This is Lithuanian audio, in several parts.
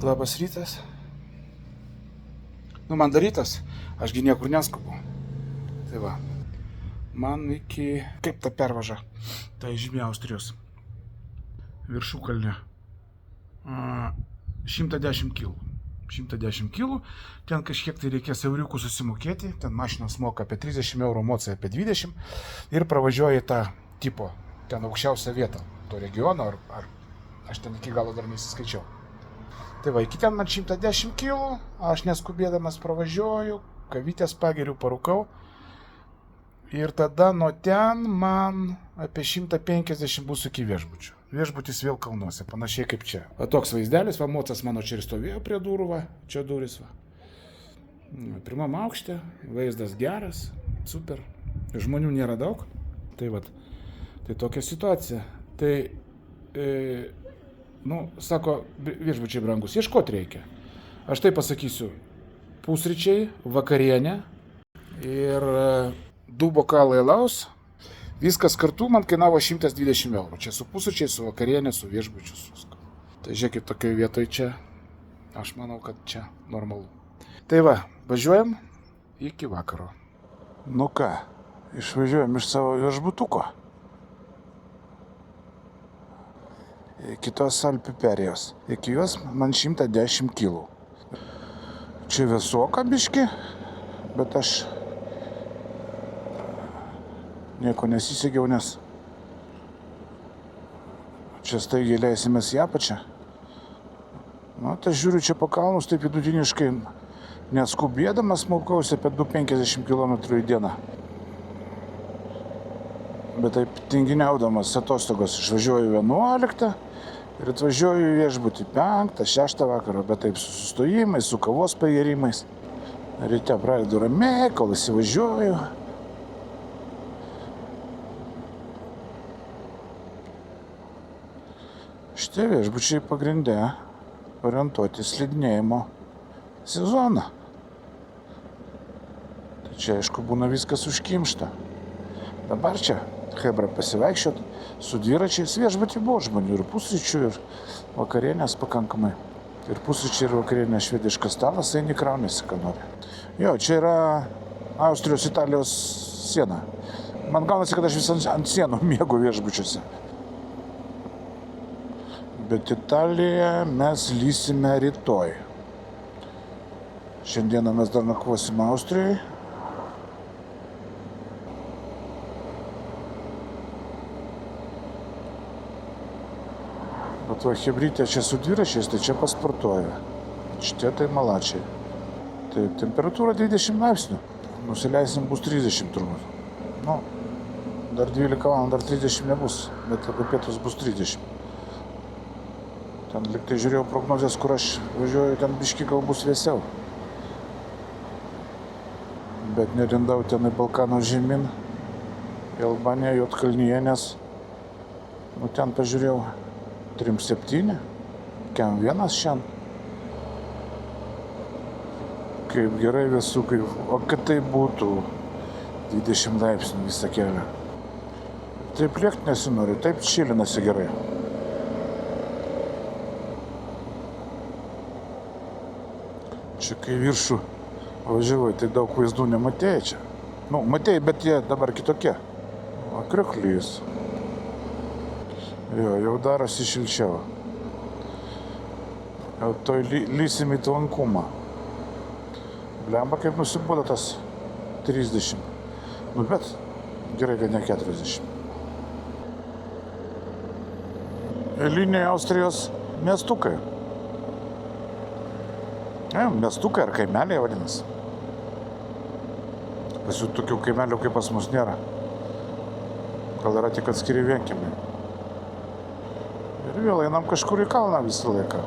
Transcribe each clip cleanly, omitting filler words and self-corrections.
Labas rytas. Man darytas, ašgi niekur neskubu. Tai va, man iki... Kaip ta pervaža? Tai žymė Austrijos. Viršukalnė. 110 kg. 110 kg. Ten kažkiek tai reikės euriukų susimokėti. Ten mašinas moka apie 30 eurų, mocija apie 20. Ir pravažiuoja tą tipo, ten aukščiausią vietą to regiono. Ar aš ten iki galo dar nesiskaičiau. Tai va, iki ten man 110 kg, aš neskubėdamas pravažiuoju, kavytės pageriu, parūkau. Ir tada nuo ten man apie 150 bus iki viešbučių. Viešbutis vėl Kalnuose, panašiai kaip čia. Va toks vaizdelis, va mocas mano čia ir stovėjo prie durų, va, čia duris, va. Pirmam aukšte, vaizdas geras, super. Žmonių nėra daug. Tai va, tai tokia situacija. Tai... sako, viešbučiai brangus, ieškoti reikia. Aš tai pasakysiu, pusryčiai, vakarienė ir 2 bokalai alaus, viskas kartu man kainavo 120 eurų. Čia su pusryčiai, su vakarienė, su viešbučiu, su viską. Tai žiūrėkit, tokioje vietoje čia, aš manau, kad čia normalu. Tai va, važiuojam iki vakaro. Nu ką, išvažiuojam iš savo viešbutuko. Kitos Alpių perėjos. Iki jos man 110 kg. Čia vėsoka biški, bet aš nieko nesisegiau, nes čia staigiai leisimės į apačią. Tai žiūriu čia po kalnus, taip vidutiniškai neskubėdamas mokausi apie 250 km į dieną. Bet taip tinginiaudamas atostogos išvažiuoju 11 ir atvažiuoju į viešbutį 5-6 vakaro, bet taip su sustojimais, su kavos pagėrimais. Ryte pradedu ramiai, kol įsivažiuoju. Šitie viešbučiai pagrinde orientuoti slidinėjimo sezoną. Tai čia aišku būna viskas užkimšta. Dabar čia chebra pasivaikščiot su dviračiais, viešbutį buvo žmonių ir pusryčių, ir vakarienės pakankamai. Ir pusryčiai ir vakarienės švediškas stalas, eini kraunėsi, ką nori. Jo, čia yra Austrijos Italijos siena. Man gaunasi, kad aš vis ant sienų miegu viešbučiuose. Bet Italiją mes lysime rytoj. Šiandieną mes dar nakvosim Austrijoje. Bet va, hebrytė čia su dviračiais, tai čia pasportuoja. Šitie tai malačiai. Tai temperatūra 20 laipsnių. Nusileisim bus 30 turbūt. Dar 12 valandų, dar 30 nebus, bet apie pietus bus 30. Ten liktai žiūrėjau prognozės, kur aš važiuoju, ten biški gal bus vėsiau. Bet nerindau ten į Balkanų žemyn, į Albaniją, Juodkalniją, nes ten pažiūrėjau 3,7, kem 1 šiandien. Kaip gerai vėsu, o kad tai būtų 20 laipsnių visą kelią. Taip lėkti nesinori, taip šilinasi gerai. Čia kai viršų važiavai, tai daug vaizdų nematėjai čia. Matėjai, bet jie dabar kitokie. Krioklys. Jo, jau darosi šilčiau. Jau toj lysim į tvankumą. Blemba, kaip nusibodo tas 30. Bet gerai, kad ne 40. Eiliniai Austrijos miestukai. Miestukai ar kaimeliai vadinasi. Pas jų tokių kaimelių kaip pas mus nėra. Gal yra tik atskiri vienkiemiai. Ir vėl einam kažkur į kalną visą laiką.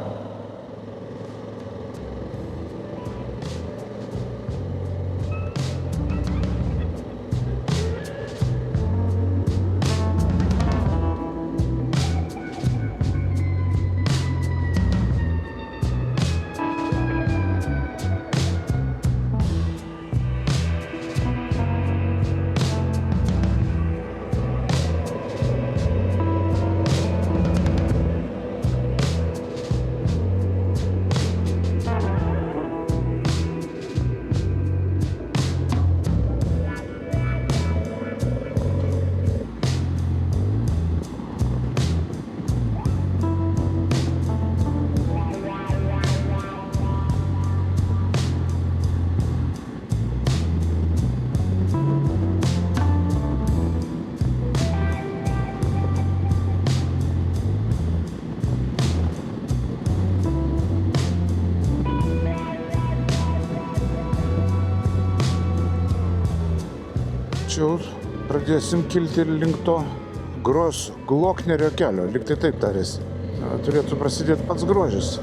jau pradėsim kilti link to Gross-Glocknerio kelio, lyg tai taip tarėsi. Turėtų prasidėti pats grožis.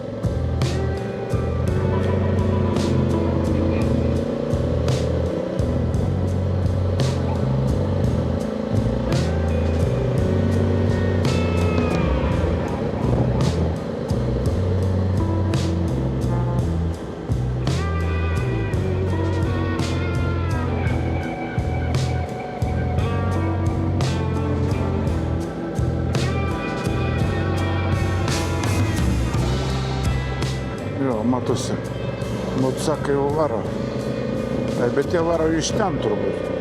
Jo, matosi, motsakai jau varo. Bet jie varo iš ten turbūt.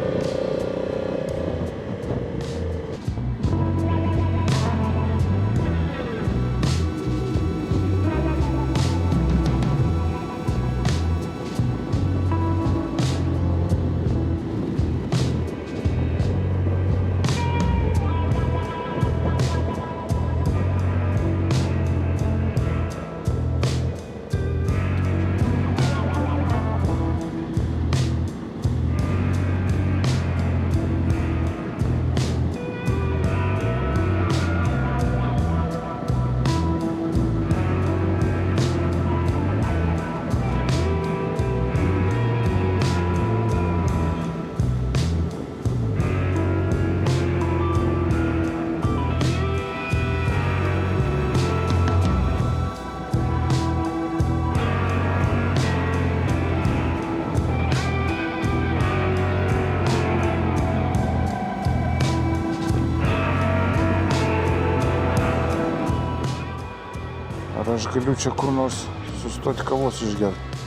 Ar aš galiu čia kur nors sustoti kavos išgerti?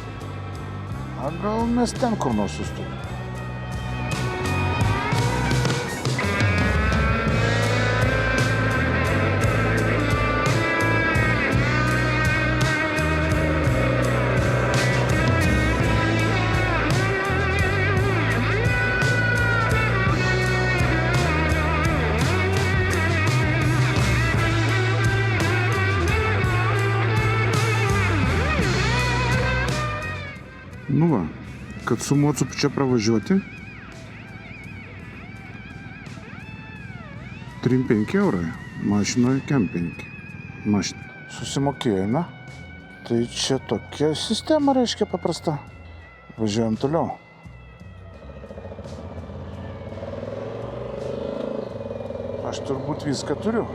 A gal mes ten kur nors sustoti? Nu va, kad su mocu čia pravažiuoti 3-5 eurai, mašinoje kempingi. Susimokėjome, tai čia tokia sistema reiškia paprasta. Važiuojam toliau. Aš turbūt viską turiu.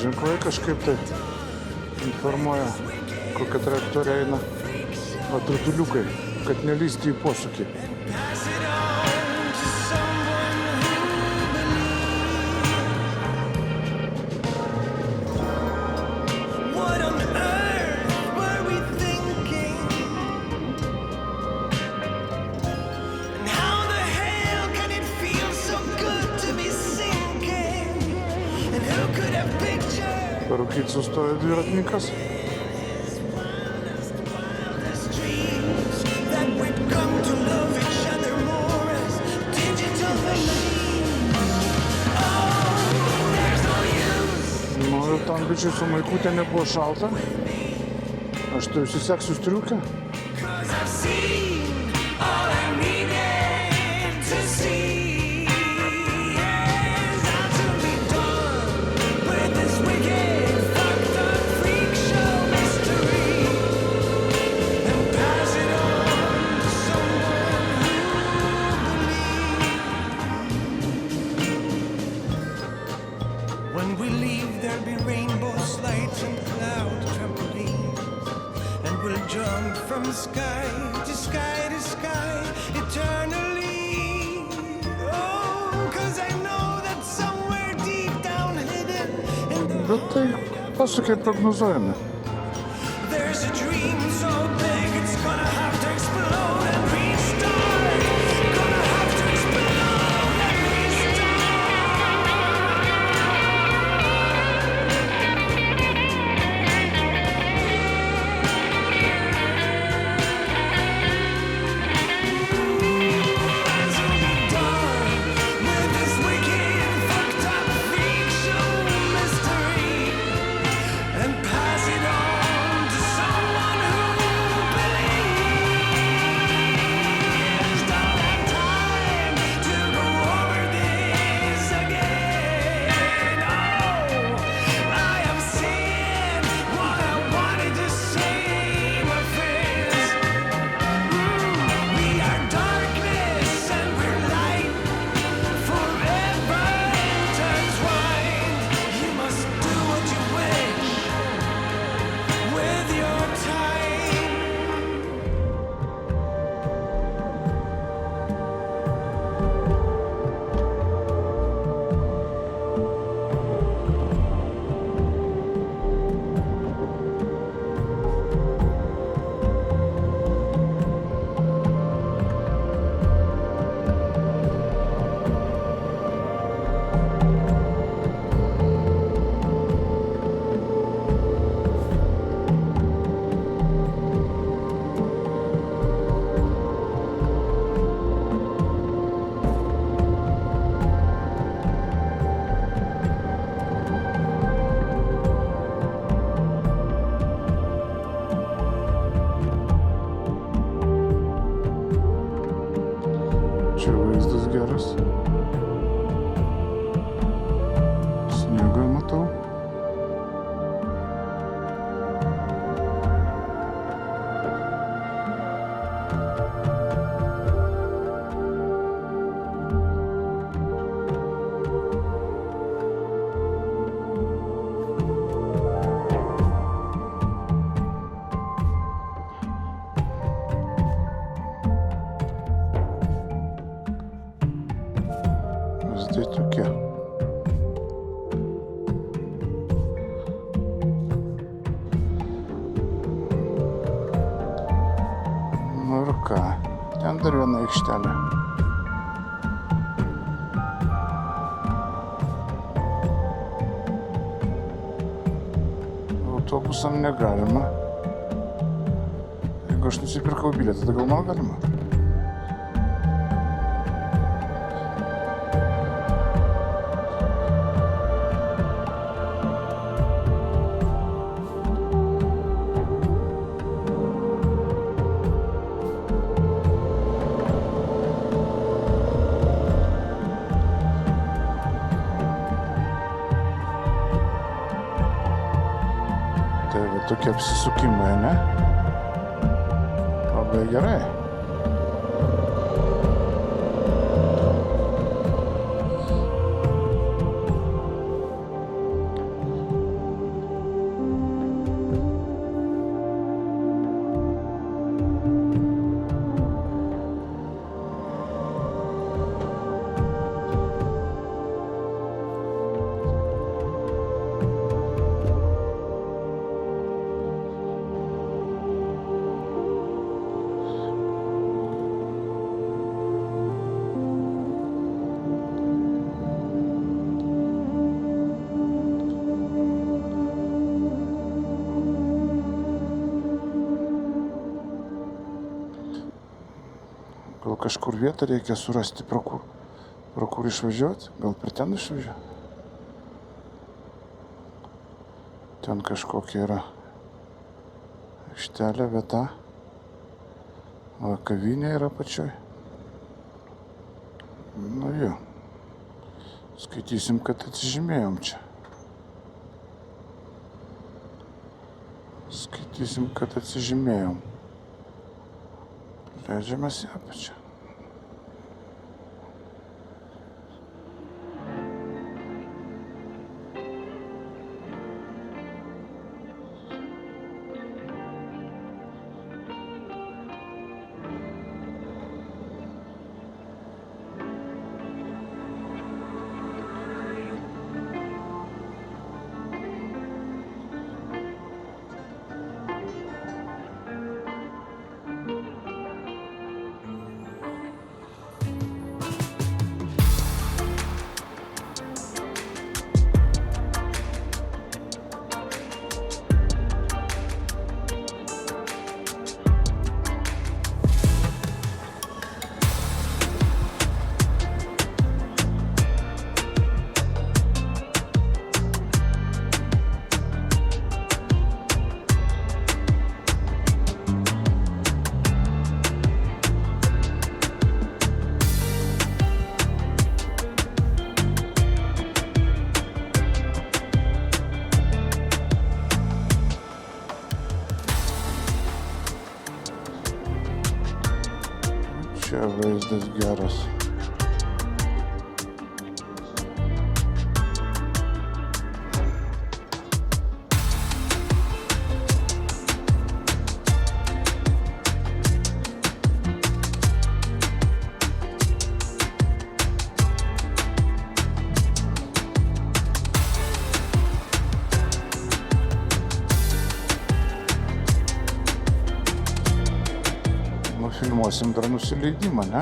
Ženklai kažkaip tai informuoja, kokia trajektorija eina, atrutuliukai, kad nelįsti į posūkį. Parūkyt sustojo dviratininkas. tam bičiui su maikutė nebuvo šalta. Aš tai užsiseksiu striukę. When we leave, there'll be rainbow slides and cloud trampolines, and we'll jump from sky to sky to sky eternally. Oh, 'cause I know that somewhere deep down hidden in the Bet tai pasukiai prognozuojami. there's a dream so big it's gonna have to explode and restart. Gonna have to explode and restart. Čia vaizdas geras. Sniegą matau. Vaizdai tokie. Nu ir ką, ten dar viena aikštelė. Autobusam negalima. Jeigu aš nusipirkau bilietą, tai gal man galima? Tai va tokie apsisukimai, ne? Labai gerai. Gal kažkur vietą reikia surasti, pro kur išvažiuoti, gal per ten išvažiuoti. Ten kažkokia yra aikštelė vieta. O kavinė yra pačioj. Nu jo. Skaitysim, kad atsižymėjom čia. Skaitysim, kad atsižymėjom. Leidžiamės į apačią. Čia vaizdas geras. Nufilmuosim dar nusileidimą, ne?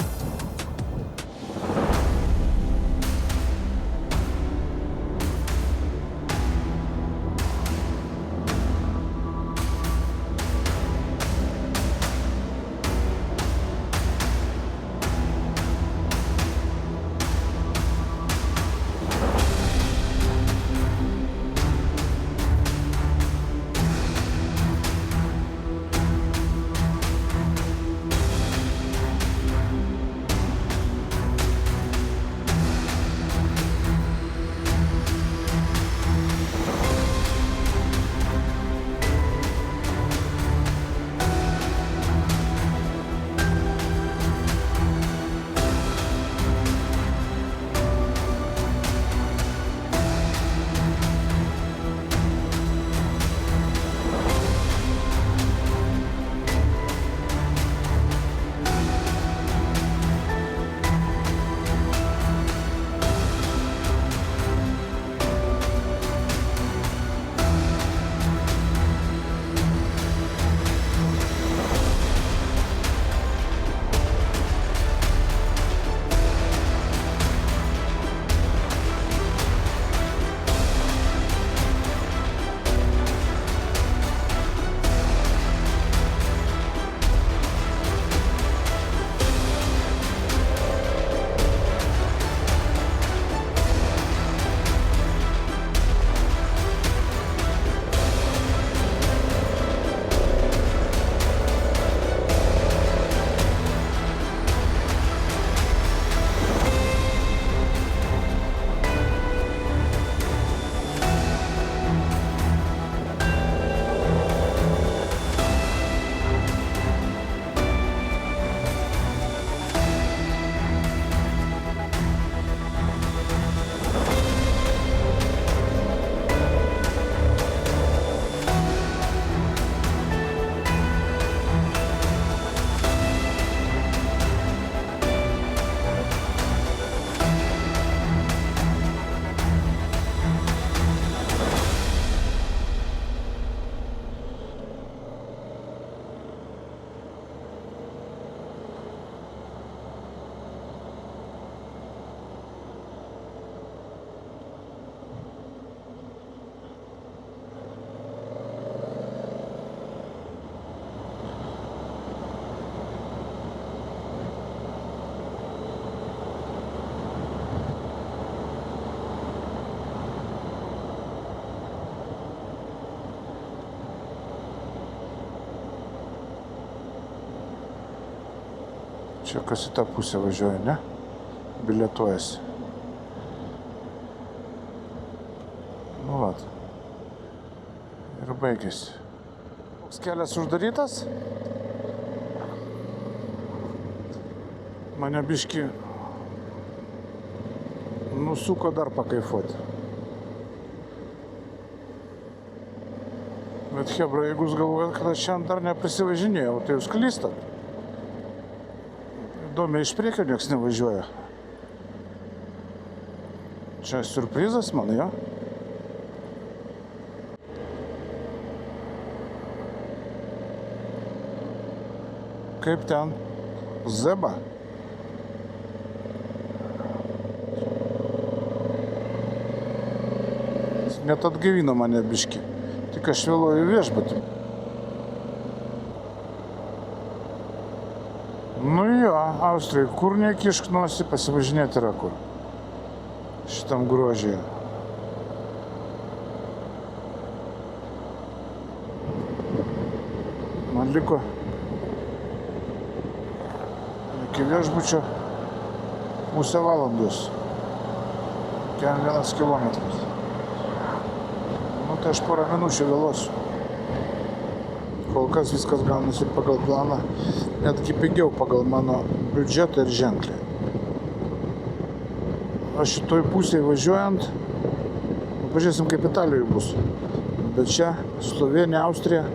Čia kas į tą pusę važiuoja, ne? Bilietuojasi. Nu vat. Ir baigėsi. Koks kelias uždarytas? Mane biški nusuko dar pakaifuoti. Bet hebra, jeigu jūs galvojat, kad aš šiandien dar neprisivažinėjau, tai jūs klystat. Įdomiai, iš priekio nieks nevažiuoja. Čia siurprizas man, jo? Kaip ten? Zeba? Net atgaivino mane biški. Tik aš vėluoju viešbutį. Nu jo, Austrai, kur nekišk nosį, pasivažinėti yra kur. Šitam grožėje. Man liko iki viešbučio pusę valandos. 1 kilometras. Nu tai aš porą minučių vėluosiu. Kol kas viskas gaunasi pagal planą, netgi pigiau pagal mano biudžetą ir ženkliai. Aš šitoj pusėje važiuojant, pažiūrėsim kaip Italijoje bus. Bet čia Slovenija, Austrija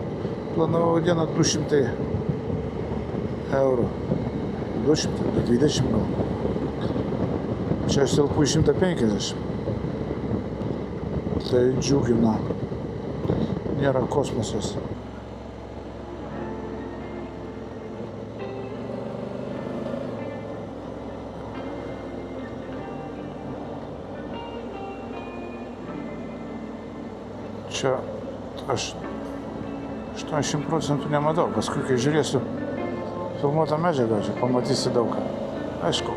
planavau dieną 200 eurų. 220 gal. Čia aš telpu 150. Tai džiugina. Nėra kosmosas. Čia aš 80% nematau. Paskui, kai žiūrėsiu filmuotą medžiagą, čia pamatysi daug ką. Aišku,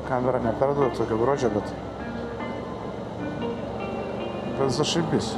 kamera neperduoda tokio grožio, bet zašaibys.